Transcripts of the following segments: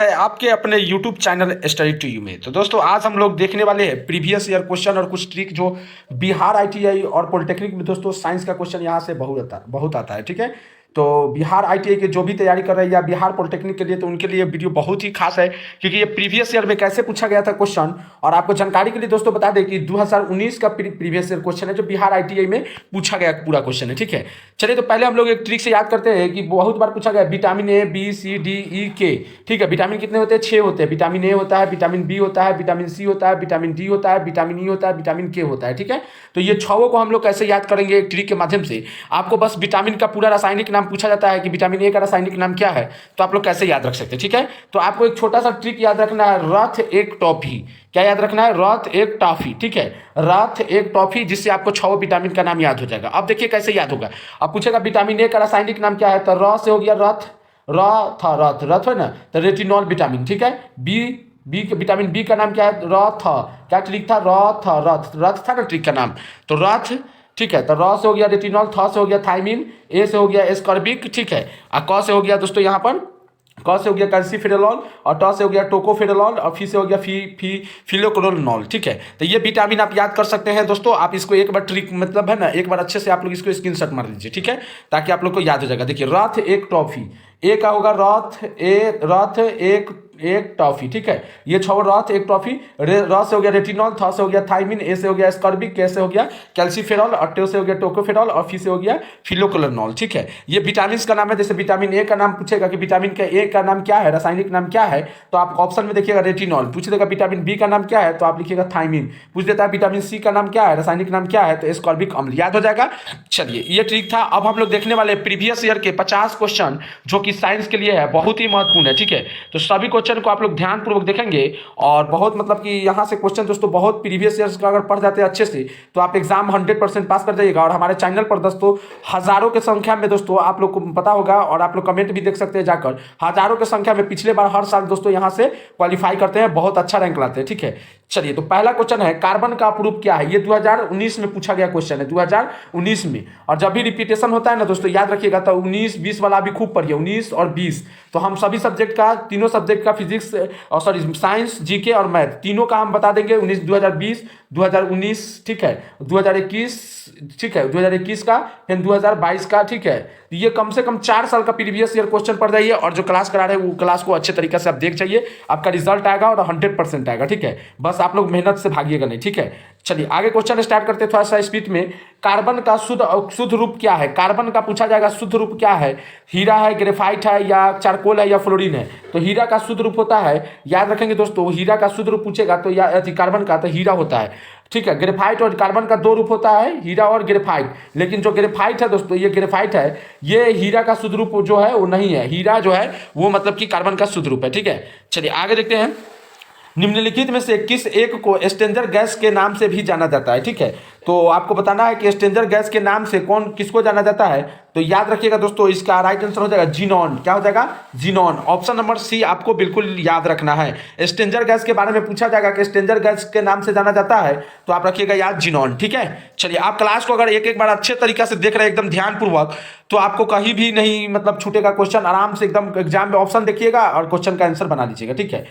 है आपके अपने YouTube channel study to you में। तो दोस्तों आज हम लोग देखने वाले हैं प्रीवियस ईयर क्वेश्चन और कुछ ट्रिक जो बिहार आईटीआई और पॉलिटेक्निक में दोस्तों साइंस का क्वेश्चन यहाँ से बहुत आता है। ठीक है, तो बिहार आईटीआई के जो भी तैयारी कर रहे हैं या बिहार पॉलिटेक्निक के लिए, तो उनके लिए वीडियो बहुत ही खास है क्योंकि ये प्रीवियस ईयर में कैसे पूछा गया था क्वेश्चन। और आपको जानकारी के लिए दोस्तों बता दें कि 2019 का प्रीवियस ईयर क्वेश्चन है जो बिहार आईटीआई में पूछा गया पूरा क्वेश्चन है। ठीक है, चलिए तो पहले हम लोग एक ट्रिक से याद करते हैं कि बहुत बार पूछा गया vitamin A B C D E के। ठीक है, विटामिन कितने होते हैं? 6 होते हैं। विटामिन ए होता है, विटामिन बी होता है, विटामिन सी होता है, विटामिन डी होता है, विटामिन ई होता है, विटामिन के होता है। ठीक है, तो ये छहों को हम लोग कैसे याद करेंगे एक ट्रिक के माध्यम से। आपको बस विटामिन का पूरा रासायनिक नाम पूछा जाता है कि विटामिन ए का रासायनिक नाम क्या है, तो आप लोग कैसे याद रख सकते हैं। ठीक है, तो आपको एक छोटा सा ट्रिक याद रखना है, रथ एक टॉफी। क्या याद रखना है? रथ एक टॉफी। ठीक है, रथ एक टॉफी, जिससे आपको 6 विटामिन का नाम याद हो जाएगा। अब देखिए कैसे याद होगा। अब पूछेगा विटामिन ए का रासायनिक नाम क्या है, तो र से हो गया रथ, र था रथ, रथ है ना, तो रेटिनॉल विटामिन। ठीक है, बी विटामिन बी का नाम क्या है? रथ। क्या ट्रिक था? रथ, रथ रथ था ना ट्रिक का नाम, तो रथ। ठीक है, तो र से हो गया रेटिनॉल, थ से हो गया थायमिन, ए से हो गया एस्कॉर्बिक। ठीक है, और क से हो गया दोस्तों यहाँ पर, क से हो गया कैल्सीफेरेलॉल, और ट से हो गया टोकोफेरेलॉल, और फी से हो गया फिलोक्रोनॉल। ठीक है, तो ये विटामिन आप याद कर सकते हैं दोस्तों। आप इसको एक बार ट्रिक मतलब है ना, एक बार अच्छे से आप लोग इसको स्क्रीनशॉट मार लीजिए। ठीक है, ताकि आप लोग को याद हो जाएगा। देखिए रथ एक टॉफी, ए का होगा रथ एक टॉफी। ठीक है, ये 6 रथ एक टॉफी। र से हो गया रेटिनॉल, थ से हो गया थायमिन, ए से हो गया एस्कॉर्बिक, के से हो गया कैल्सीफेरॉल, और टे से हो गया टोकोफेरॉल, और फी से हो गया फिलोक्लोनॉल। ठीक है, ये विटामिन का नाम है। जैसे विटामिन ए का नाम पूछेगा कि विटामिन का ए का नाम क्या है, रासायनिक नाम क्या है, तो आप ऑप्शन में देखिएगा रेटिनॉल। पूछ देगा विटामिन बी का नाम क्या है, तो आप लिखिएगा थायमिन। पूछ देता है विटामिन सी का नाम क्या है, रासायनिक नाम क्या है, तो एस्कॉर्बिक अम्ल। याद हो जाएगा। चलिए ये ट्रिक था। अब हम लोग देखने वाले प्रीवियस ईयर के 50 क्वेश्चन जो कि साइंस के लिए है, बहुत ही महत्वपूर्ण है। ठीक है, तो सभी क्वेश्चन को आप लोग ध्यान पूर्वक देखेंगे और बहुत मतलब कि यहाँ से क्वेश्चन दोस्तों बहुत प्रीवियस ईयर्स का अगर पढ़ जाते हैं अच्छे से, तो आप एग्जाम 100% पास कर जाइएगा। और हमारे चैनल पर दोस्तों हजारों के संख्या में दोस्तों आप लोग को पता होगा, और आप लोग कमेंट भी देख सकते हैं जाकर, हजारों के संख्या में पिछले बार हर साल दोस्तों यहाँ से क्वालिफाई करते हैं, बहुत अच्छा रैंक लाते हैं। ठीक है, चलिए तो पहला क्वेश्चन है कार्बन का अपरूप क्या है। ये 2019 में पूछा गया क्वेश्चन है, 2019 में। और जब भी रिपीटेशन होता है ना दोस्तों, याद रखिएगा, तो 19-20 वाला भी खूब पढ़िए, 19 और 20। तो हम सभी सब्जेक्ट का, तीनों सब्जेक्ट का, फिजिक्स और सॉरी साइंस, जीके और मैथ, तीनों का हम बता देंगे। 2020, 2019, ठीक है, 2021, ठीक है, 2021 का, फिर 2022 का। ठीक है, ये कम से कम 4 साल का प्रीवियस ईयर क्वेश्चन पढ़ जाइए, और जो क्लास करा रहे हैं वो क्लास को अच्छे तरीके से आप देख जाइए, आपका रिजल्ट आएगा और 100% आएगा। ठीक है, बस आप लोग मेहनत से भागिएगा नहीं। ठीक है, चलिए आगे क्वेश्चन स्टार्ट करते हैं थोड़ा सा स्पीड में। कार्बन का शुद्ध रूप क्या है? कार्बन का पूछा जाएगा शुद्ध रूप क्या है। हीरा है, ग्रेफाइट है, या चारकोल है, या फ्लोरीन है। तो हीरा का शुद्ध रूप होता है, याद रखेंगे दोस्तों, हीरा का शुद्ध रूप पूछेगा तो या कार्बन का, तो हीरा होता है। ठीक है, ग्रेफाइट और कार्बन का 2 रूप होता है, हीरा और ग्रेफाइट। लेकिन जो ग्रेफाइट है दोस्तों, ये ग्रेफाइट है, ये हीरा का शुद्ध रूप जो है वो नहीं है। हीरा जो है वो मतलब कि कार्बन का शुद्ध रूप है। ठीक है, चलिए आगे देखते हैं। निम्नलिखित में से किस एक को स्ट्रेंजर गैस के नाम से भी जाना जाता है? ठीक है, तो आपको बताना है कि स्ट्रेंजर गैस के नाम से कौन किसको जाना जाता है। तो याद रखिएगा दोस्तों, इसका राइट आंसर हो जाएगा जीनॉन। क्या हो जाएगा? जीनॉन। ऑप्शन नंबर सी आपको बिल्कुल याद रखना है। स्ट्रेंजर गैस के बारे में पूछा जाएगा कि स्ट्रेंजर गैस के नाम से जाना जाता है, तो आप रखिएगा याद जीनॉन। ठीक है, चलिए आप क्लास को अगर एक एक बार अच्छे तरीके से देख रहे हैं एकदम ध्यानपूर्वक, तो आपको कहीं भी नहीं मतलब छूटेगा क्वेश्चन। आराम से एकदम एग्जाम में ऑप्शन देखिएगा और क्वेश्चन का आंसर बना लीजिएगा। ठीक है,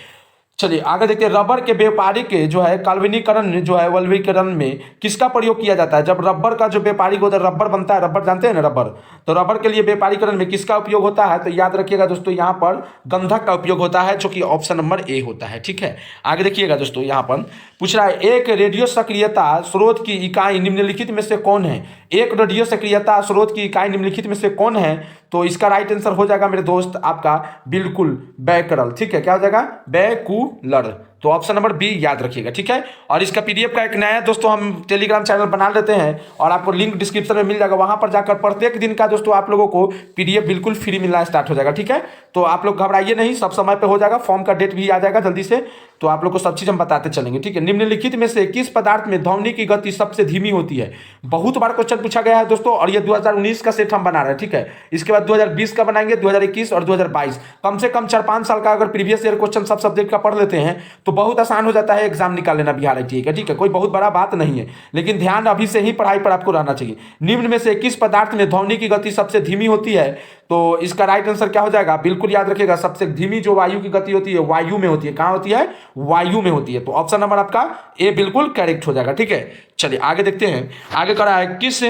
चलिए आगे देखते हैं। रबर के व्यापारिक जो है काल्वनीकरण जो है वल्वीकरण में किसका प्रयोग किया जाता है? जब रबर का जो व्यापारिक होता है, रबर बनता है, रबर जानते हैं ना रबर, तो रबर के लिए व्यापारीकरण में किसका उपयोग होता है? तो याद रखिएगा दोस्तों, यहाँ पर गंधक का उपयोग होता है, जो कि ऑप्शन नंबर ए होता है। ठीक है, आगे देखिएगा दोस्तों, यहाँ पर पूछ रहा है एक रेडियो सक्रियता स्रोत की इकाई निम्नलिखित में से कौन है? एक रेडियो सक्रियता स्रोत की इकाई निम्नलिखित में से कौन है? तो इसका राइट आंसर हो जाएगा मेरे दोस्त आपका बिल्कुल बैकरल। ठीक है, क्या हो जाएगा? बैकूलर। तो ऑप्शन नंबर बी याद रखिएगा। ठीक है, और इसका पीडीएफ का एक नया दोस्तों हम टेलीग्राम चैनल बना लेते हैं, और आपको लिंक डिस्क्रिप्शन में मिल जाएगा। वहां पर जाकर प्रत्येक दिन का दोस्तों आप लोगों को पीडीएफ बिल्कुल फ्री मिलना स्टार्ट हो जाएगा। ठीक है, तो आप लोग घबराइए नहीं, सब समय पे हो जाएगा। फॉर्म का डेट भी आ जाएगा जल्दी से, तो आप लोग को सब चीज हम बताते चलेंगे। ठीक है, निम्नलिखित में से किस पदार्थ में ध्वनि की गति सबसे धीमी होती है? बहुत बार क्वेश्चन पूछा गया है दोस्तों, और ये 2019 का सेट हम बना रहे हैं। ठीक है, इसके बाद 2020 का बनाएंगे, 2021 और 2022। कम से कम 4-5 साल का अगर प्रीवियस ईयर क्वेश्चन सब सब्जेक्ट का पढ़ लेते हैं, तो तो बहुत आसान हो जाता है एग्जाम निकाल लेना बिहार आईटीआई का, ठीक है, कोई बहुत बड़ा बात नहीं है। लेकिन ध्यान अभी से ही पढ़ाई पर आपको रहना चाहिए। निम्न में से किस पदार्थ में ध्वनि की गति सबसे धीमी होती है? तो इसका राइट आंसर क्या हो जाएगा? बिल्कुल याद रखिएगा, सबसे धीमी जो वायु की गति होती है वायु में होती है। कहां होती है? वायु में होती है। तो ऑप्शन नंबर आपका ए बिल्कुल करेक्ट हो जाएगा, ठीक है। चलिए आगे देखते हैं, आगे करा है किस,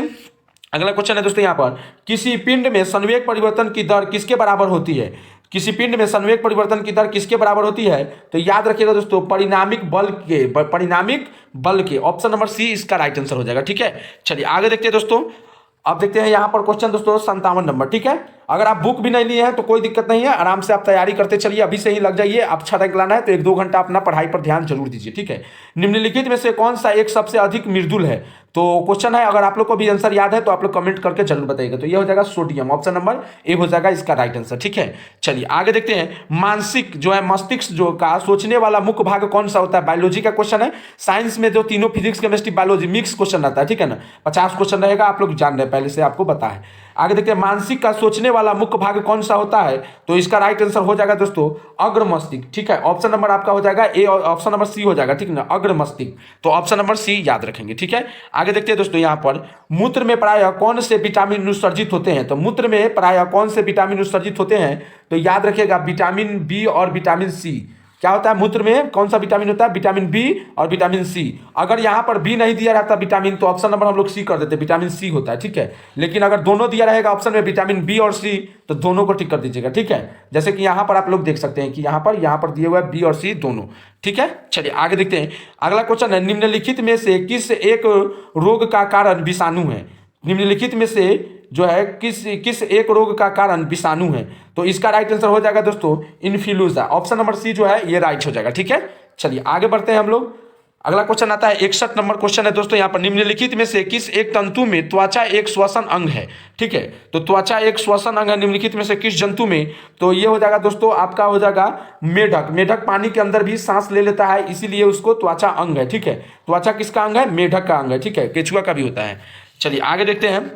अगला क्वेश्चन है दोस्तों यहाँ पर, किसी पिंड में संवेग परिवर्तन की दर किसके बराबर होती है? किसी पिंड में संवेग परिवर्तन की दर किसके बराबर होती है? तो याद रखिएगा दोस्तों, परिणामिक बल के। ऑप्शन नंबर सी इसका राइट आंसर हो जाएगा, ठीक है। चलिए आगे देखते हैं दोस्तों, अब देखते हैं यहाँ पर क्वेश्चन दोस्तों 57 नंबर, ठीक है। अगर आप बुक भी नहीं लिए हैं तो कोई दिक्कत नहीं है, आराम से आप तैयारी करते चलिए, अभी से ही लग जाइए। आप अच्छा रैंक लाना है तो 1-2 घंटा अपना पढ़ाई पर ध्यान जरूर दीजिए, ठीक है। निम्नलिखित में से कौन सा एक सबसे अधिक मृदुल है? तो क्वेश्चन है, अगर आप लोग को भी आंसर याद है तो आप लोग कमेंट करके जरूर बताइएगा। तो ये हो जाएगा सोडियम, ऑप्शन नंबर ए हो जाएगा इसका राइट आंसर, ठीक है। चलिए आगे देखते हैं, मानसिक जो है मस्तिष्क जो का सोचने वाला मुख्य भाग कौन सा होता है? बायोलॉजी का क्वेश्चन है। साइंस में जो तीनों physics chemistry biology mix question आता है, ठीक है ना, 50 क्वेश्चन रहेगा, आप लोग जान रहे हैं, पहले से आपको पता है। आगे देखते हैं, मानसिक का सोचने वाला मुख्य भाग कौन सा होता है? तो इसका राइट आंसर हो जाएगा दोस्तों अग्र मस्तिष्क, ठीक है। ऑप्शन नंबर आपका हो जाएगा ए, और ऑप्शन नंबर सी हो जाएगा, ठीक ना, अग्र मस्तिष्क। तो ऑप्शन नंबर सी याद रखेंगे, ठीक है। आगे देखते हैं दोस्तों, यहाँ पर मूत्र में प्रायः कौन से विटामिन उत्सर्जित होते हैं? तो मूत्र में प्रायः कौन से विटामिन उत्सर्जित होते हैं? तो याद रखिएगा, विटामिन बी और विटामिन सी। क्या होता है मूत्र में, कौन सा विटामिन होता है? विटामिन बी और विटामिन सी। अगर यहाँ पर बी नहीं दिया रहता विटामिन, तो ऑप्शन नंबर हम लोग सी कर देते, विटामिन सी होता है, ठीक है। लेकिन अगर दोनों दिया रहेगा ऑप्शन में, विटामिन बी और सी, तो दोनों को टिक कर दीजिएगा, ठीक है। जैसे कि यहाँ पर आप लोग देख सकते हैं कि यहाँ पर दिए हुए बी और सी दोनों, ठीक है। चलिए आगे देखते हैं, अगला क्वेश्चन है, निम्नलिखित में से किस एक रोग का कारण विषाणु है? निम्नलिखित में से जो है किस एक रोग का कारण विषाणु है? तो इसका राइट आंसर हो जाएगा दोस्तों इन्फ्लुएंजा, ऑप्शन नंबर सी जो है ये राइट हो जाएगा, ठीक है। चलिए आगे बढ़ते हैं हम लोग, अगला क्वेश्चन आता है 61 नंबर क्वेश्चन है दोस्तों, यहाँ पर निम्नलिखित में से किस एक तंतु में त्वचा एक श्वसन अंग है? ठीक है, तो त्वचा एक श्वसन अंग है निम्नलिखित में से किस जंतु में? तो ये हो जाएगा दोस्तों आपका हो जाएगा मेढक। मेढक पानी के अंदर भी सांस ले लेता है, इसीलिए उसको त्वचा अंग है, ठीक है। त्वचा किसका अंग है? मेढक का अंग है, ठीक है, केचुआ का भी होता है। चलिए आगे देखते हैं,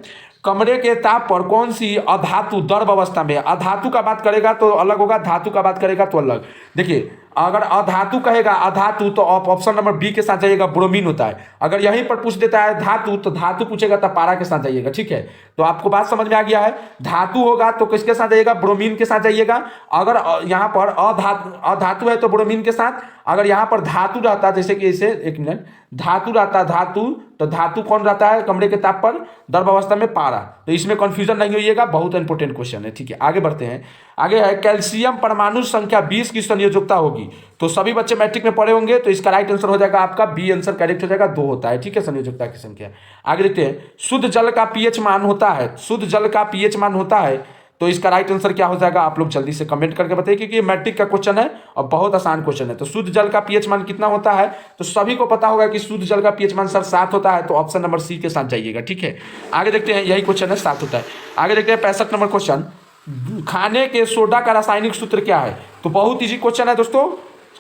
कमरे के ताप पर कौन सी अधातु दर्भ अवस्था में? अधातु का बात करेगा तो अलग होगा, धातु का बात करेगा तो अलग। देखिए अगर अधातु कहेगा अधातु तो ऑप्शन नंबर बी के साथ जाइएगा, ब्रोमीन होता है। अगर यहीं पर पूछ देता है धातु तो धातु पूछेगा तो पारा के साथ जाइएगा, ठीक है। तो आपको बात समझ में आ गया है, धातु होगा तो किसके साथ जाइएगा? ब्रोमीन के साथ जाइएगा। अगर यहाँ पर अधातु है तो ब्रोमीन के साथ, अगर यहाँ पर धातु रहता है जैसे कि इसे एक मिनट धातु रहता है धातु, तो धातु कौन रहता है कमरे के ताप पर? गर्भ अवस्था में पारा। तो इसमें कंफ्यूजन नहीं होइएगा, बहुत इंपॉर्टेंट क्वेश्चन है, ठीक है। आगे बढ़ते हैं, आगे है कैल्शियम परमाणु संख्या 20 की संयोजकता होगी। तो सभी बच्चे मैट्रिक में पढ़े होंगे, तो इसका राइट आंसर हो जाएगा आपका बी आंसर करेक्ट हो जाएगा, 2 होता है, ठीक है, संयोजकता की संख्या। आगे देखते हैं, शुद्ध जल का पीएच मान होता है, शुद्ध जल का पीएच मान होता है, तो इसका राइट आंसर क्या हो जाएगा? आप लोग जल्दी से कमेंट करके बताइए, क्योंकि ये मैट्रिक का क्वेश्चन है और बहुत आसान क्वेश्चन है। तो शुद्ध जल का पीएच मान कितना होता है? तो सभी को पता होगा कि शुद्ध जल का पीएच मान सर 7 होता है, तो ऑप्शन नंबर सी के साथ जाइएगा, ठीक है। आगे देखते हैं, यही क्वेश्चन है, 7 होता है। आगे देखते हैं 65 नंबर क्वेश्चन, खाने के सोडा का रासायनिक सूत्र क्या है? तो बहुत ईजी क्वेश्चन है दोस्तों,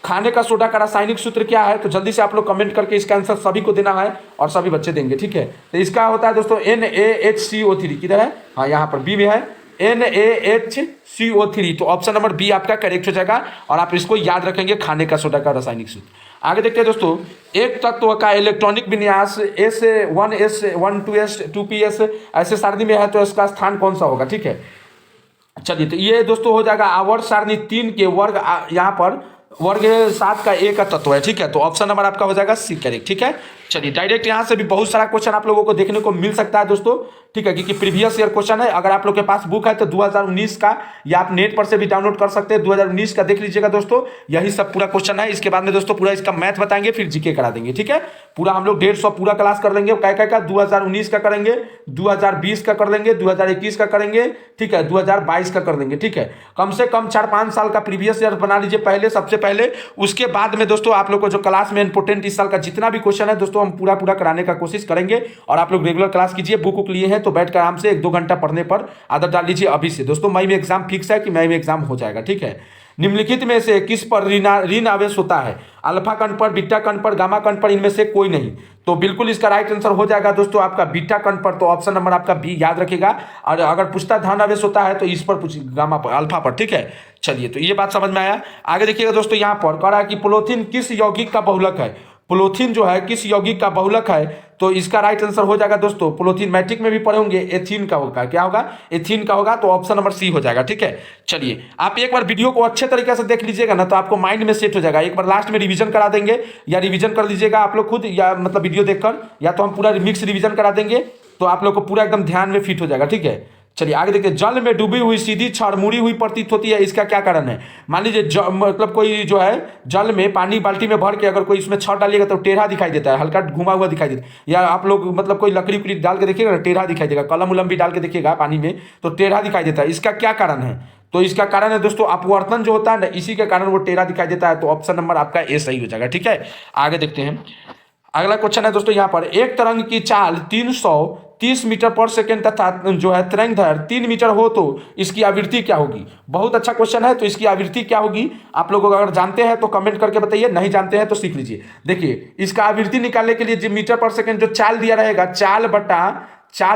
खाने का सोडा का रासायनिक सूत्र क्या है? तो जल्दी से आप लोग कमेंट करके इसका आंसर सभी को देना है और सभी बच्चे देंगे, ठीक है। तो इसका होता है दोस्तों NaHCO3, किधर है? हाँ यहाँ पर बी में है, NaHCO3। तो ऑप्शन नंबर बी आपका करेक्ट हो जाएगा और आप इसको याद रखेंगे, खाने का सोडा का रासायनिक सूत्र। आगे देखते हैं दोस्तों, एक तत्व का इलेक्ट्रॉनिक विन्यास S1S 2PS ऐसे सारणी में है, तो इसका स्थान कौन सा होगा? ठीक है, चलिए तो ये दोस्तों हो जाएगा आवर्त सारणी 3 के वर्ग, यहाँ पर वर्ग 7 का ए का तत्व है, ठीक है। तो ऑप्शन नंबर आपका हो जाएगा सी करेक्ट, ठीक है। चलिए डायरेक्ट यहाँ से भी बहुत सारा क्वेश्चन आप लोगों को देखने को मिल सकता है दोस्तों, ठीक है, क्योंकि प्रीवियस ईयर क्वेश्चन है। अगर आप लोग के पास बुक है तो 2019 का, या आप नेट पर से भी डाउनलोड कर सकते हैं, 2019 का देख लीजिएगा दोस्तों, यही सब पूरा क्वेश्चन है। इसके बाद में दोस्तों पूरा इसका मैथ बताएंगे, फिर जीके करा देंगे, ठीक है। पूरा हम लोग 150 पूरा क्लास कर देंगे, क्या का 2019 का करेंगे, 2020 का कर लेंगे, 2021 का करेंगे, ठीक है, 2022 का कर देंगे, ठीक है। कम से कम 4-5 साल का प्रीवियस ईयर बना लीजिए पहले, सबसे पहले। उसके बाद में दोस्तों आप लोग को जो क्लास में इंपोर्टेंट इस साल का जितना भी क्वेश्चन है दोस्तों, हम पूरा कराने का कोशिश करेंगे। और आप लोग रेगुलर क्लास कीजिए, बुक लिए हैं तो बैठकर आराम से 1-2 घंटा पढ़ने पर आदत डाल लीजिए अभी से दोस्तों। मई में एग्जाम फिक्स है कि मई में एग्जाम हो जाएगा, ठीक है। निम्नलिखित में से किस पर ऋण आवेश होता है? अल्फा कण पर, बीटा कण पर, गामा कण पर, इनमें से कोई नहीं। तो बिल्कुल इसका राइट आंसर हो जाएगा दोस्तों आपका बीटा कण पर, तो ऑप्शन नंबर आपका बी याद रखिएगा। और अगर पूछता धन आवेश होता है तो इस पर पूछ, गामा पर, अल्फा पर, ठीक है। चलिए, तो ये बात समझ में आया। आगे देखिएगा दोस्तों, यहाँ पर कह रहा है कि पोलोथीन किस यौगिक का बहुलक है? पोलोथीन जो है किस यौगिक का बहुलक है? तो इसका राइट आंसर हो जाएगा दोस्तों, पोलोथीन मैट्रिक में भी पढ़े होंगे, एथीन का होगा। क्या होगा? एथीन का होगा, तो ऑप्शन नंबर सी हो जाएगा, ठीक है। चलिए, आप एक बार वीडियो को अच्छे तरीके से देख लीजिएगा ना, तो आपको माइंड में सेट हो जाएगा। एक बार लास्ट में रिवीजन करा देंगे, या रिवीजन कर लीजिएगा आप लोग खुद, या मतलब वीडियो देखकर, या तो हम पूरा मिक्स रिवीजन करा देंगे, तो आप लोग को पूरा एकदम ध्यान में फिट हो जाएगा, ठीक है। चलिए आगे देखिए, जल में डूबी हुई सीधी छड़ मुड़ी हुई प्रतीत होती है, इसका क्या कारण है? मान लीजिए मतलब कोई जो है जल में पानी बाल्टी में भर के अगर कोई इसमें छड़ डालिएगा तो टेढ़ा दिखाई देता है, हल्का घुमा हुआ दिखाई देता है। या आप लोग मतलब कोई लकड़ी उकड़ी डाल के देखिएगा टेढ़ा दिखाई देगा, कलम उलम भी डाल के देखिएगा पानी में तो टेढ़ा दिखाई देता है। इसका क्या कारण है? तो इसका कारण है दोस्तों अपवर्तन जो होता है ना, इसी के कारण वो टेढ़ा दिखाई देता है। तो ऑप्शन नंबर आपका ए सही हो जाएगा, ठीक है। आगे देखते हैं, अगला क्वेश्चन है दोस्तों यहाँ पर, एक तरंग की चाल 330 मीटर पर सेकेंड तथा जो है तरंग दैर्घ्य 3 मीटर हो तो इसकी आवृत्ति क्या होगी? बहुत अच्छा क्वेश्चन है। तो इसकी आवृत्ति क्या होगी आप लोग अगर जानते हैं तो कमेंट करके बताइए, नहीं जानते हैं तो सीख लीजिए। देखिए, इसका आवृत्ति निकालने के लिए जो मीटर पर सेकेंड जो चाल दिया रहेगा, चाल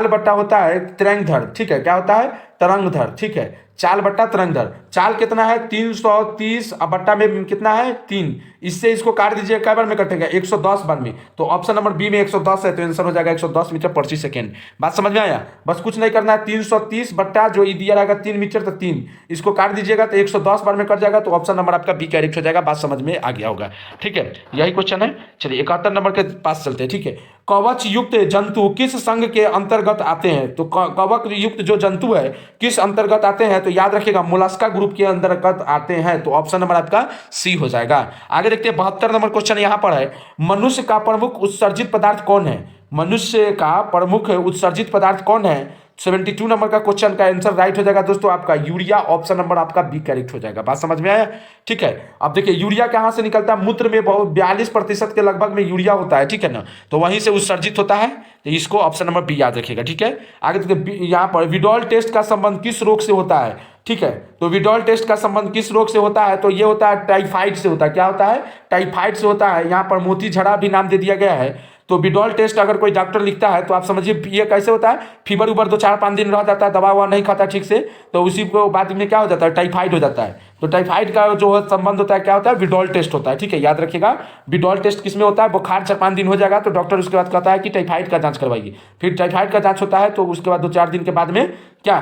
बट्टा होता है तरंग दैर्घ्य, ठीक है। क्या होता है? तरंग दैर्घ्य, ठीक है। चाल बट्टा तरंग दैर्घ्य, चाल कितना है? 330, अब बट्टा में कितना है? 3। इससे इसको काट दीजिए, कै बार में कटेगा? 110 बार में। तो ऑप्शन नंबर बी में 110 है, तो आंसर हो जाएगा 110 मीटर प्रति सेकेंड। बात समझ में आया? बस कुछ नहीं करना है, 330 बट्टा जो दिया रहेगा 3 मीटर, तो 3 इसको काट दीजिएगा तो 110 बार में कट जाएगा, तो ऑप्शन नंबर आपका बी करेक्ट हो जाएगा। बात समझ में आ गया होगा, ठीक है। यही क्वेश्चन है। चलिए 71 नंबर के पास चलते हैं, ठीक है। कवच युक्त जंतु किस संघ के अंतर्गत आते हैं? तो कवच युक्त जो जंतु है किस अंतर्गत आते हैं? तो याद रखिएगा मोलस्का ग्रुप के अंतर्गत आते हैं, तो ऑप्शन नंबर आपका सी हो जाएगा। आगे देखते हैं 72 नंबर क्वेश्चन यहाँ पर है, मनुष्य का प्रमुख उत्सर्जित पदार्थ कौन है? मनुष्य का प्रमुख उत्सर्जित पदार्थ कौन है? 72 नंबर का क्वेश्चन का आंसर राइट हो जाएगा दोस्तों आपका यूरिया, ऑप्शन नंबर आपका बी करेक्ट हो जाएगा। बात समझ में आया, ठीक है। अब देखिए यूरिया कहाँ से निकलता है? मूत्र में 42% के लगभग में यूरिया होता है, ठीक है ना, तो वहीं से उत्सर्जित होता है। तो इसको ऑप्शन नंबर बी याद रखिएगा, ठीक है। आगे देखिए यहाँ पर विडॉल टेस्ट का संबंध किस रोग से होता है? ठीक है, तो विडॉल टेस्ट का संबंध किस रोग से होता है? तो ये होता है टाइफाइड से होता है। क्या होता है? टाइफाइड से होता है। यहाँ पर मोती झड़ा भी नाम दे दिया गया है। तो विडॉल टेस्ट अगर कोई डॉक्टर लिखता है तो आप समझिए ये कैसे होता है, फीवर उबर 2-4-5 दिन रह जाता है, दवा ववा नहीं खाता ठीक से, तो उसी को बाद में क्या हो जाता है? टाइफाइड हो जाता है। तो टाइफाइड का जो संबंध होता है क्या होता है? विडॉल टेस्ट होता है, ठीक है, याद रखिएगा। विडॉल टेस्ट किसमें होता है? बुखार 4-5 दिन हो जाएगा तो डॉक्टर उसके बाद कहता है कि टाइफाइड का जांच करवाइए। फिर टाइफाइड का जांच होता है तो उसके बाद 2-4 दिन के बाद में क्या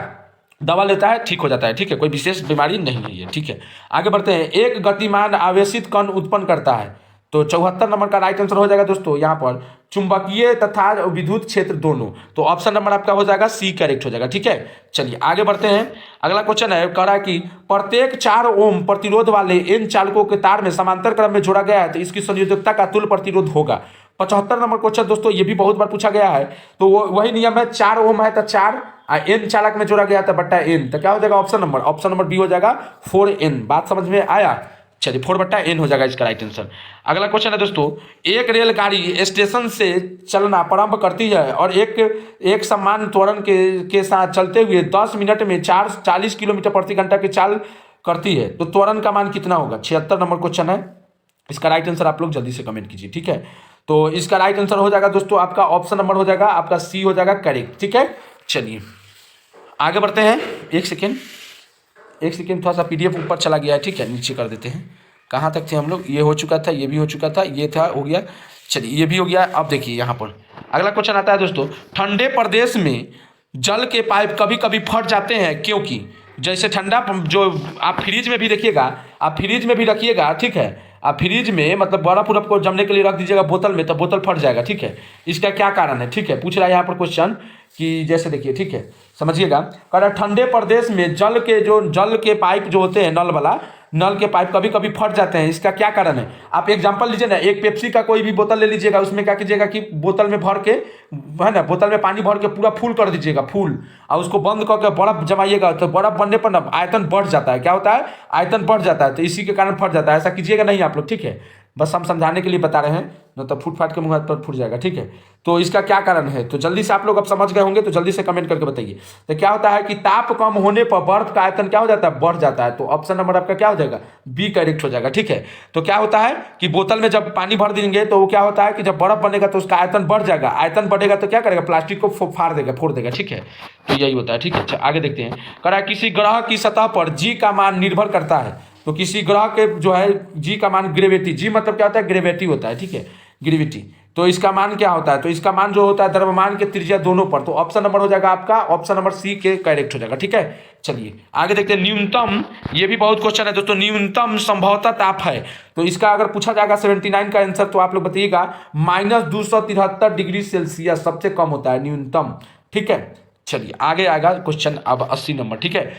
दवा लेता है, ठीक हो जाता है, ठीक है, कोई विशेष बीमारी नहीं है ये, ठीक है। आगे बढ़ते हैं, एक गतिमान आवेशित कण उत्पन्न करता है। तो 74 नंबर का राइट आंसर हो जाएगा दोस्तों यहाँ पर चुंबकीय तथा विद्युत क्षेत्र दोनों, तो ऑप्शन नंबर आपका हो जाएगा सी करेक्ट हो जाएगा, ठीक है। चलिए आगे बढ़ते हैं, अगला क्वेश्चन है, कह रहा है कि प्रत्येक 4 ओम प्रतिरोध वाले इन चालकों के तार में समांतर क्रम में जोड़ा गया है तो इसकी संयोजकता का तुल्य प्रतिरोध होगा। 75 नंबर क्वेश्चन दोस्तों ये भी बहुत बार पूछा गया है। तो वही नियम है, 4 ओम है तो 4 एन चालक में जोड़ा गया था बट्टा एन, तो क्या हो जाएगा? ऑप्शन नंबर बी हो जाएगा 4n। बात समझ में आया? चलिए 4/n हो जाएगा इसका राइट आंसर। अगला क्वेश्चन है दोस्तों, एक रेलगाड़ी स्टेशन से चलना प्रारंभ करती है और एक समान त्वरण के साथ चलते हुए 10 मिनट में 40 किलोमीटर प्रति घंटा की चाल करती है, तो त्वरण का मान कितना होगा? 76 नंबर क्वेश्चन है। इसका राइट आंसर आप लोग जल्दी से कमेंट कीजिए, ठीक है। तो इसका राइट आंसर हो जाएगा दोस्तों आपका ऑप्शन नंबर हो जाएगा आपका सी हो जाएगा करेक्ट, ठीक है। चलिए आगे बढ़ते हैं, एक सेकेंड थोड़ा सा पीडीएफ ऊपर चला गया है, ठीक है, नीचे कर देते हैं। कहाँ तक थे हम लोग? ये हो चुका था, ये भी हो चुका था, ये था हो गया, चलिए ये भी हो गया। अब देखिए यहाँ पर अगला क्वेश्चन आता है दोस्तों, ठंडे प्रदेश में जल के पाइप कभी कभी फट जाते हैं क्योंकि? जैसे ठंडा जो आप फ्रिज में भी रखिएगा, ठीक है, आप फ्रिज में मतलब बर्फ उर्फ को जमने के लिए रख दीजिएगा बोतल में तो बोतल फट जाएगा, ठीक है। इसका क्या कारण है? ठीक है, पूछ रहा है यहाँ पर क्वेश्चन कि जैसे देखिए, ठीक है, समझिएगा, कह रहा ठंडे प्रदेश में जल के पाइप जो होते हैं नल के पाइप कभी कभी फट जाते हैं, इसका क्या कारण है? आप एग्जांपल लीजिए ना, एक पेप्सी का कोई भी बोतल ले लीजिएगा, उसमें क्या कीजिएगा कि बोतल में भर के है ना, बोतल में पानी भर के पूरा फुल कर दीजिएगा, फुल, और उसको बंद करके बर्फ जमाइएगा, तो बर्फ बनने पर ना आयतन बढ़ जाता है। क्या होता है? आयतन बढ़ जाता है, तो इसी के कारण फट जाता है। ऐसा कीजिएगा नहीं आप लोग, ठीक है। बस हम समझाने के लिए बता रहे हैं, न तो फूट फाट के मुंह हाथ पर फूट जाएगा, ठीक है। तो इसका क्या कारण है, तो जल्दी से आप लोग अब समझ गए होंगे, तो जल्दी से कमेंट करके बताइए। तो क्या होता है कि ताप कम होने पर बर्फ का आयतन क्या हो जाता है, बढ़ जाता है। तो ऑप्शन नंबर आपका क्या हो जाएगा, बी करेक्ट हो जाएगा, ठीक है। तो क्या होता है कि बोतल में जब पानी भर देंगे तो वो क्या होता है कि जब बर्फ बनेगा तो उसका आयतन बढ़ जाएगा, आयतन बढ़ेगा तो क्या करेगा, प्लास्टिक को फाड़ देगा, फोड़ देगा, ठीक है। तो यही होता है, ठीक है। अच्छा आगे देखते हैं, कह रहा है किसी ग्रह की सतह पर जी का मान निर्भर करता है। तो किसी ग्रह के जो है जी का मान, ग्रेविटी, जी मतलब क्या होता है, ग्रेविटी होता है, ठीक है, ग्रेविटी। तो इसका मान क्या होता है, तो इसका मान जो होता है द्रव्यमान के त्रिज्या दोनों पर। तो ऑप्शन नंबर हो जाएगा आपका ऑप्शन नंबर सी के करेक्ट हो जाएगा, ठीक है। चलिए आगे देखते हैं, न्यूनतम, ये भी बहुत क्वेश्चन है दोस्तों, न्यूनतम संभवतः ताप है। तो इसका अगर पूछा जाएगा 79 का आंसर, तो आप लोग बताइएगा -273 डिग्री सेल्सियस सबसे कम होता है न्यूनतम, ठीक है। चलिए आगे आएगा क्वेश्चन अब 80 नंबर, ठीक है।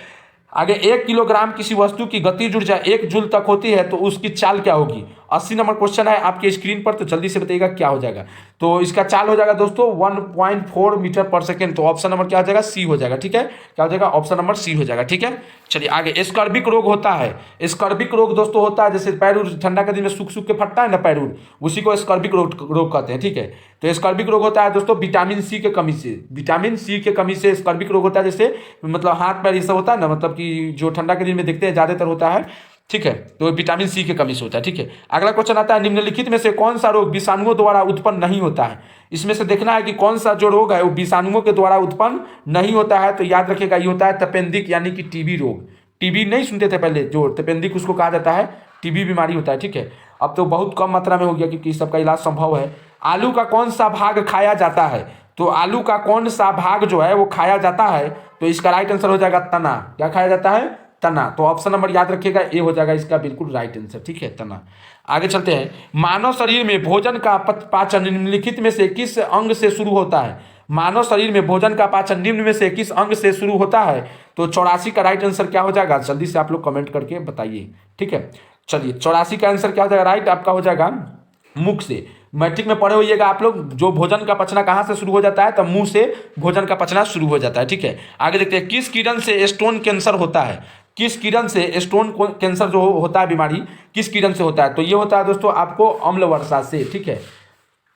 आगे 1 किलोग्राम किसी वस्तु की गतिज ऊर्जा 1 जूल तक होती है तो उसकी चाल क्या होगी। 80 नंबर क्वेश्चन है आपके स्क्रीन पर, तो जल्दी से बताइएगा क्या हो जाएगा। तो इसका चाल हो जाएगा दोस्तों 1.4 मीटर पर सेकेंड। तो ऑप्शन नंबर क्या हो जाएगा, सी हो जाएगा, ठीक है। क्या हो जाएगा, ऑप्शन नंबर सी हो जाएगा, ठीक है। चलिए आगे, स्कर्बिक रोग होता है। स्कर्बिक रोग दोस्तों होता है, जैसे पैर ठंडा के दिन में सूख सूख के फटता है ना पैर, उसी को स्कर्बिक रोग कहते हैं, ठीक है। तो स्कर्बिक रोग होता है दोस्तों विटामिन सी के कमी से, विटामिन सी के कमी से स्कर्बिक रोग होता है। जैसे मतलब हाथ पैर ये सब होता है ना, मतलब कि जो ठंडा के दिन में देखते हैं ज्यादातर होता है, ठीक है। तो विटामिन सी के कमी से होता है, ठीक है। अगला क्वेश्चन आता है, निम्नलिखित में से कौन सा रोग विषाणुओं द्वारा उत्पन्न नहीं होता है। इसमें से देखना है कि कौन सा जो रोग है वो विषाणुओं के द्वारा उत्पन्न नहीं होता है। तो याद रखिएगा ये होता है तपेंदिक यानी कि टीबी रोग। टीबी नहीं सुनते थे पहले, जो तपेंदिक उसको कहा जाता है, टीबी बीमारी होता है, ठीक है। अब तो बहुत कम मात्रा में हो गया क्योंकि इस सबका इलाज संभव है। आलू का कौन सा भाग खाया जाता है। तो आलू का कौन सा भाग जो है वो खाया जाता है, तो इसका राइट आंसर हो जाएगा तना। क्या खाया जाता है, तना। तो ऑप्शन नंबर याद रखिएगा ए हो जाएगा इसका बिल्कुल राइट आंसर, ठीक है, तना। आगे चलते हैं, मानव शरीर में भोजन का पाचन निम्नलिखित में से किस अंग से शुरू होता है। मानव शरीर में भोजन का पाचन निम्न में से किस अंग से शुरू होता है। तो 84 का राइट आंसर क्या हो जाएगा, जल्दी से आप लोग कमेंट करके बताइए, ठीक है। चलिए 84 का आंसर क्या हो जाएगा, राइट आपका हो जाएगा मुख से। मैट्रिक में पढ़े होइएगा आप लोग, जो भोजन का पचना कहाँ से शुरू हो जाता है, तो मुंह से भोजन का पचना शुरू हो जाता है, ठीक है। आगे देखते हैं, किस किरण से स्टोन कैंसर होता है। किस किरण से स्टोन कैंसर जो होता है बीमारी, किस किरण से होता है। तो ये होता है दोस्तों आपको अम्ल वर्षा से, ठीक है।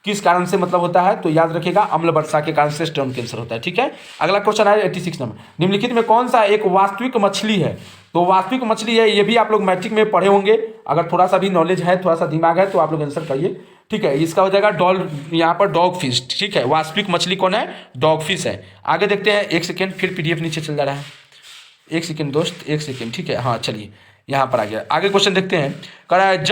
किस कारण से मतलब होता है, तो याद रखिएगा अम्ल वर्षा के कारण से स्टोन कैंसर होता है, ठीक है। अगला क्वेश्चन है 86 नंबर, निम्नलिखित में कौन सा एक वास्तविक मछली है। तो वास्तविक मछली है, ये भी आप लोग मैट्रिक में पढ़े होंगे, अगर थोड़ा सा भी नॉलेज है, थोड़ा सा दिमाग है तो आप लोग आंसर करिए, ठीक है। इसका हो जाएगा यहाँ पर डॉग फिश, ठीक है। वास्तविक मछली कौन है, डॉग फिश है। आगे देखते हैं, एक सेकेंड, फिर PDF नीचे चल जा रहा है, एक सेकेंड दोस्त, एक सेकेंड, ठीक है। हाँ चलिए यहाँ पर आ गया, आगे क्वेश्चन देखते हैं। कह रहा है,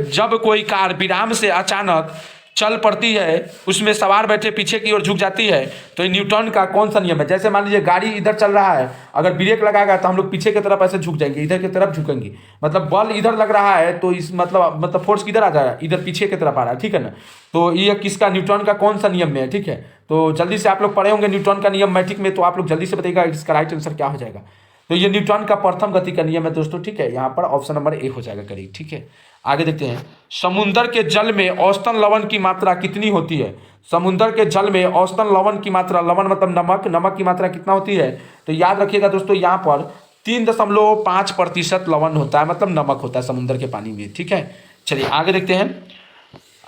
जब कोई कार विराम से अचानक चल पड़ती है, उसमें सवार बैठे पीछे की ओर झुक जाती है, तो ये न्यूटन का कौन सा नियम है। जैसे मान लीजिए गाड़ी इधर चल रहा है, अगर ब्रेक लगाएगा तो हम लोग पीछे की तरफ ऐसे झुक जाएंगे, इधर की तरफ झुकेंगे, मतलब बल इधर लग रहा है तो इस मतलब फोर्स किधर आ जा रहा है, इधर पीछे की तरफ आ रहा है, ठीक है ना। तो ये किसका, न्यूटन का कौन सा नियम में है, ठीक है। तो जल्दी से आप लोग पढ़े होंगे न्यूटन का नियम मैट्रिक में, तो आप लोग जल्दी से बताइएगा इसका राइट आंसर क्या हो जाएगा। तो ये न्यूटन का प्रथम गति का नियम है दोस्तों, ठीक है। यहाँ पर ऑप्शन नंबर ए हो जाएगा करेक्ट, ठीक है। आगे देखते हैं, समुद्र के जल में औसतन लवण की मात्रा कितनी होती है। समुद्र के जल में औसतन लवण की मात्रा, लवण मतलब नमक, नमक की मात्रा कितना होती है। तो याद रखिएगा दोस्तों यहाँ पर 3.5% लवण होता है, मतलब नमक होता है समुद्र के पानी में, ठीक है। चलिए आगे देखते हैं,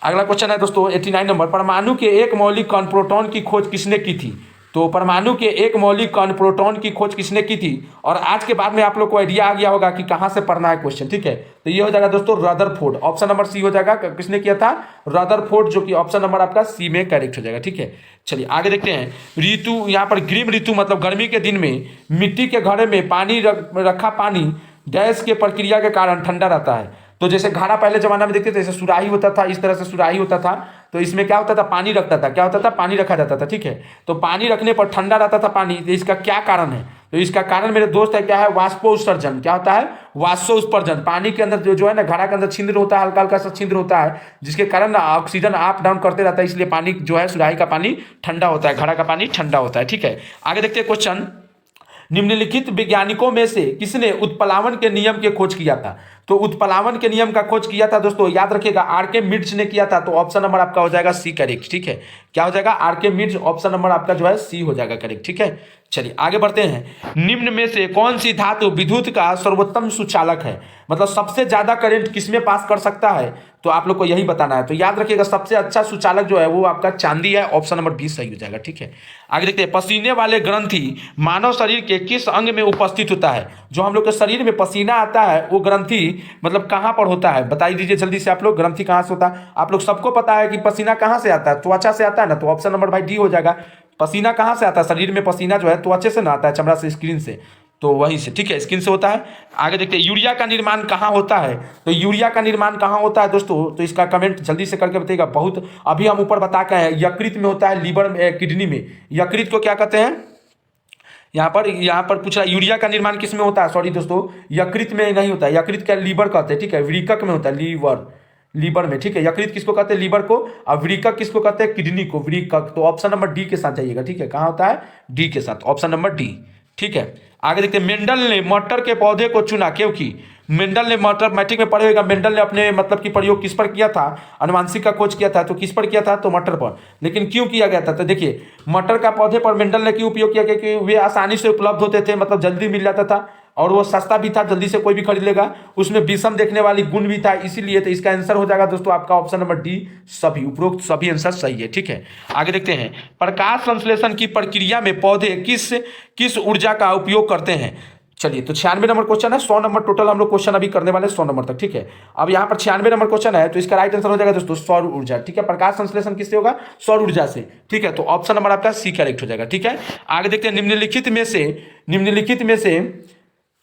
अगला क्वेश्चन है दोस्तों 89 नंबर, परमाणु के एक मौलिक कण प्रोटॉन की खोज किसने की थी। तो परमाणु के एक मौलिक कण प्रोटॉन की खोज किसने की थी। और आज के बाद में आप लोग को आइडिया आ गया होगा कि कहाँ से पढ़ना है क्वेश्चन, ठीक है। तो ये हो जाएगा दोस्तों रदरफोर्ड, ऑप्शन नंबर सी हो जाएगा। किसने किया था, रदरफोर्ड, जो कि ऑप्शन नंबर आपका सी में करेक्ट हो जाएगा, ठीक है। चलिए आगे देखते हैं, ऋतु, यहाँ पर ग्रीष्म ऋतु मतलब गर्मी के दिन में मिट्टी के घड़े में पानी रखा पानी गैस के प्रक्रिया के कारण ठंडा रहता है। तो जैसे घड़ा पहले जमाना में देखते थे, जैसे सुराही होता था, इस तरह से सुराही होता था, तो इसमें क्या होता था, पानी रखता था, क्या होता था, पानी रखा जाता था, ठीक है। तो पानी रखने पर ठंडा रहता था पानी, तो इसका क्या कारण है। तो इसका कारण मेरे दोस्त है क्या है, वाष्पोत्सर्जन। क्या होता है, वाष्पोत्सर्जन। पानी के अंदर जो है ना, घड़ा के अंदर छिद्र होता है, हल्का हल्का सा छिद्र होता है, जिसके कारण ना ऑक्सीजन अप डाउन करते रहता है, इसलिए पानी जो है सुराही का पानी ठंडा होता है, घड़ा का पानी ठंडा होता है, ठीक है। आगे देखते हैं क्वेश्चन, निम्नलिखित वैज्ञानिकों में से किसने उत्प्लावन के नियम की खोज किया था। तो उत्प्लावन के नियम का खोज किया था दोस्तों, याद रखिएगा आर्किमिडीज ने किया था। तो ऑप्शन नंबर आपका हो जाएगा सी करेक्ट, ठीक है। क्या हो जाएगा, आर्किमिडीज, ऑप्शन नंबर आपका जो है सी हो जाएगा करेक्ट, ठीक है। चलिए आगे बढ़ते हैं। निम्न में से कौन सी धातु विद्युत का सर्वोत्तम सुचालक है, मतलब सबसे ज्यादा करंट किसमें पास कर सकता है, तो आप लोग को यही बताना है। तो याद रखिएगा सबसे अच्छा सुचालक जो है वो आपका चांदी है, ऑप्शन नंबर 20 सही हो जाएगा। ठीक है, आगे देखते हैं। पसीने वाले ग्रंथि मानव शरीर के किस अंग में उपस्थित होता है? जो हम लोग के शरीर में पसीना आता है वो ग्रंथि मतलब कहाँ पर होता है, बताई दीजिए जल्दी से आप लोग। ग्रंथि कहाँ से होता है? आप लोग सबको पता है कि पसीना कहाँ से आता है, त्वचा से आता है ना, तो ऑप्शन नंबर भाई डी हो जाएगा। पसीना कहाँ से आता है? शरीर में पसीना जो है त्वचे से ना आता है, चमड़ा से, स्किन से, तो वहीं से। ठीक है, स्किन से होता है। आगे देखते हैं यूरिया का निर्माण कहाँ होता है? तो यूरिया का निर्माण कहाँ होता है दोस्तों, तो इसका कमेंट जल्दी से करके बताइएगा। बहुत अभी हम ऊपर बता के हैं, यकृत में होता है, लीवर में, किडनी में। यकृत को क्या कहते हैं? यहाँ पर पूछ रहा है यूरिया का निर्माण किस में होता है? सॉरी दोस्तों, यकृत में नहीं होता है, यकृत क्या लीवर कहते हैं। ठीक है, वृकक में होता है, लीवर में। ठीक है, यकृत किसको कहते हैं? लीवर को। और वृकक किसको कहते हैं? किडनी को, वृकक। तो ऑप्शन नंबर डी के साथ जाइएगा। ठीक है, कहाँ होता है? डी के साथ, ऑप्शन नंबर डी। ठीक है, आगे देखते हैं। मेंडल ने मटर के पौधे को चुना क्योंकि? मेंडल ने मटर, मैट्रिक में पढ़े होगा, मेंडल ने अपने मतलब कि प्रयोग किस पर किया था? अनुवांशिक का खोज किया था, तो किस पर किया था? तो मटर पर। लेकिन क्यों किया गया था? तो देखिए मटर का पौधे पर मेंडल ने क्यों उपयोग किया? क्योंकि वे आसानी से उपलब्ध होते थे, मतलब जल्दी मिल जाता था, और वो सस्ता भी था, जल्दी से कोई भी खरीद लेगा। उसमें विषम देखने वाली गुण भी था, इसीलिए। तो इसका आंसर हो जाएगा दोस्तों आपका ऑप्शन नंबर डी, सभी उपरोक्त सभी आंसर सही है। ठीक है, आगे देखते हैं। प्रकाश संश्लेषण की प्रक्रिया में पौधे किस किस ऊर्जा का उपयोग करते हैं? चलिए, तो 96 नंबर क्वेश्चन है। 100 नंबर टोटल हम लोग क्वेश्चन अभी करने वाले 100 नंबर तक। ठीक है, अब यहाँ पर 96 नंबर क्वेश्चन है, तो इसका राइट आंसर हो जाएगा दोस्तों सौर ऊर्जा। ठीक है, प्रकाश संश्लेषण किससे होगा? सौर ऊर्जा से। ठीक है, तो ऑप्शन नंबर आपका सी करेक्ट हो जाएगा। ठीक है, आगे देखते हैं। निम्नलिखित में से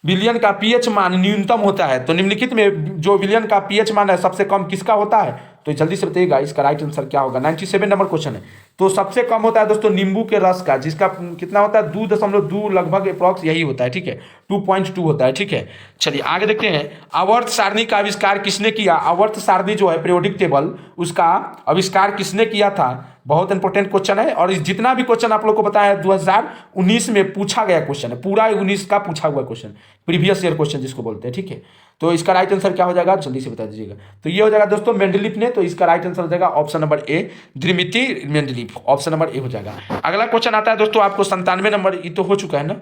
विलयन का पीएच मान न्यूनतम होता है, तो निम्नलिखित में जो विलयन का पीएच मान है सबसे कम किसका होता है? तो जल्दी से बताइएगा इसका राइट आंसर क्या होगा। 97 नंबर क्वेश्चन है, तो सबसे कम होता है दोस्तों नींबू के रस का, जिसका कितना होता है? 2.2 लगभग अप्रॉक्स यही होता है। ठीक है, 2.2 होता है। ठीक है, चलिए आगे देखते हैं। आवर्त सारणी का आविष्कार किसने किया? आवर्त सारणी जो है पीरियोडिक टेबल, उसका आविष्कार किसने किया था? बहुत इंपॉर्टेंट क्वेश्चन है, और जितना भी क्वेश्चन आप लोग को पता है 2019 में पूछा गया क्वेश्चन है, पूरा 19 का पूछा हुआ क्वेश्चन, प्रीवियस ईयर क्वेश्चन जिसको बोलते हैं। ठीक है, तो इसका राइट आंसर क्या हो जाएगा, जल्दी से बता दीजिएगा। तो ये हो जाएगा दोस्तों मेंडलीफ ने, तो इसका राइट आंसर हो जाएगा ऑप्शन नंबर ए, द्विमिति मेंडलीफ, ऑप्शन नंबर ए हो जाएगा। अगला क्वेश्चन आता है दोस्तों आपको 97 नंबर, ये तो हो चुका है ना,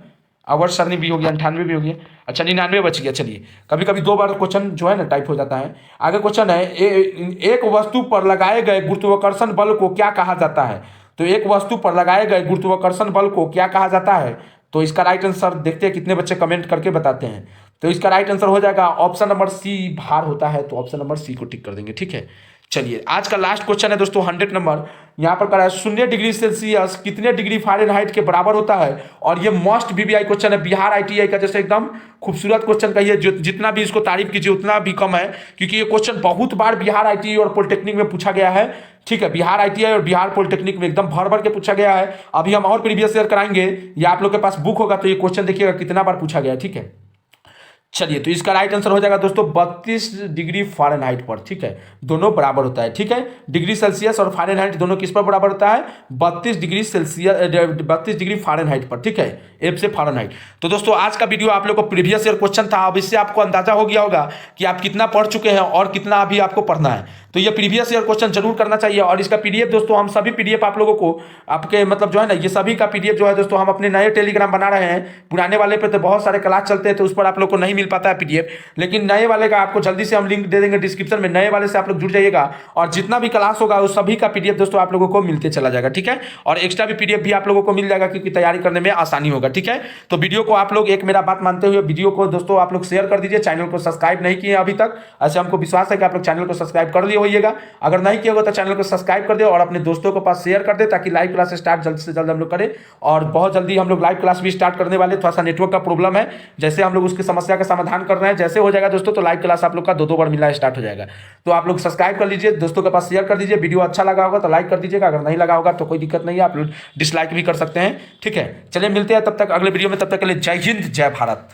आवर्त सारणी भी हो गया, 98 भी हो गया, अच्छा 99 बच गया। चलिए, कभी कभी 2 बार क्वेश्चन जो है ना टाइप हो जाता है। आगे क्वेश्चन है, एक वस्तु पर लगाए गए गुरुत्वाकर्षण बल को क्या कहा जाता है? तो एक वस्तु पर लगाए गए गुरुत्वाकर्षण बल को क्या कहा जाता है? तो इसका राइट आंसर देखते हैं कितने बच्चे कमेंट करके बताते हैं। तो इसका राइट आंसर हो जाएगा ऑप्शन नंबर सी, भार होता है, तो ऑप्शन नंबर सी को टिक कर देंगे। ठीक है, चलिए आज का लास्ट क्वेश्चन है दोस्तों 100 नंबर, यहाँ पर करा है 0 डिग्री सेल्सियस कितने डिग्री फ़ारेनहाइट के बराबर होता है? और ये मोस्ट बीबीआई क्वेश्चन है, बिहार आईटीआई का, जैसे एकदम खूबसूरत क्वेश्चन कहिए, जितना भी इसको तारीफ कीजिए उतना भी कम है, क्योंकि ये क्वेश्चन बहुत बार बिहार आईटीआई और पॉलिटेक्निक में पूछा गया है। ठीक है, बिहार आईटीआई और बिहार पॉलिटेक्निक में एकदम भर भर के पूछा गया है। अभी हम और प्रीवियस ईयर कराएंगे, या आप लोग के पास बुक होगा तो ये क्वेश्चन देखिएगा कितना बार पूछा गया है। ठीक है, चलिए, तो इसका राइट आंसर हो जाएगा दोस्तों 32 डिग्री फ़ारेनहाइट पर। ठीक है, दोनों बराबर होता है। ठीक है, डिग्री सेल्सियस और फ़ारेनहाइट दोनों किस पर बराबर होता है? 32 डिग्री सेल्सियस, 32 डिग्री फ़ारेनहाइट पर। ठीक है, एफ से फ़ारेनहाइट। तो दोस्तों आज का वीडियो आप लोग को प्रीवियस ईयर क्वेश्चन था, अब इससे आपको अंदाजा हो गया होगा कि आप कितना पढ़ चुके हैं और कितना अभी आपको पढ़ना है। तो ये प्रीवियस ईयर क्वेश्चन जरूर करना चाहिए, और इसका पीडीएफ दोस्तों हम सभी पीडीएफ आप लोगों को आपके मतलब जो है ना, ये सभी का पीडीएफ जो है दोस्तों हम अपने नए टेलीग्राम बना रहे हैं। पुराने वाले पे तो बहुत सारे क्लास चलते हैं, तो उस पर आप लोग को नहीं मिल पाता है पीडीएफ, लेकिन नए वाले का आपको जल्दी से हम लिंक दे देंगे डिस्क्रिप्शन में, नए वाले से आप लोग जुड़ जाइएगा, और जितना भी क्लास होगा उस सभी का पीडीएफ दोस्तों आप लोगों को मिलते चला जाएगा। ठीक है, और एक्स्ट्रा भी पीडीएफ भी आप लोगों को मिल जाएगा, क्योंकि तैयारी करने में आसानी होगा। ठीक है, तो वीडियो को आप लोग एक मेरा बात मानते हुए वीडियो को दोस्तों आप लोग शेयर कर दीजिए। चैनल को सब्सक्राइब नहीं किए अभी तक, ऐसे हमको विश्वास है कि आप लोग चैनल को सब्सक्राइब कर लिए होइएगा। अगर नहीं किया होगा तो चैनल को सब्सक्राइब कर दे और अपने दोस्तों के पास शेयर कर दे, ताकि लाइव क्लास स्टार्ट जल्द से जल्द हम लोग करें। और बहुत जल्दी हम लोग लाइव क्लास भी स्टार्ट करने वाले, थोड़ा सा नेटवर्क का प्रॉब्लम है, जैसे हम लोग उसकी समस्या का समाधान कर रहे हैं, जैसे हो जाएगा दोस्तों तो लाइव क्लास आप लोग का 2 बार मिलना स्टार्ट हो जाएगा। तो आप लोग सब्सक्राइब कर लीजिए, दोस्तों के पास शेयर कर दीजिए। वीडियो अच्छा लगा होगा तो लाइक कर दीजिएगा, अगर नहीं लगा होगा तो कोई दिक्कत नहीं है, आप लोग डिसलाइक भी कर सकते हैं। ठीक है, चलिए मिलते हैं तब तक अगले वीडियो में, तब तक के लिए जय हिंद, जय भारत।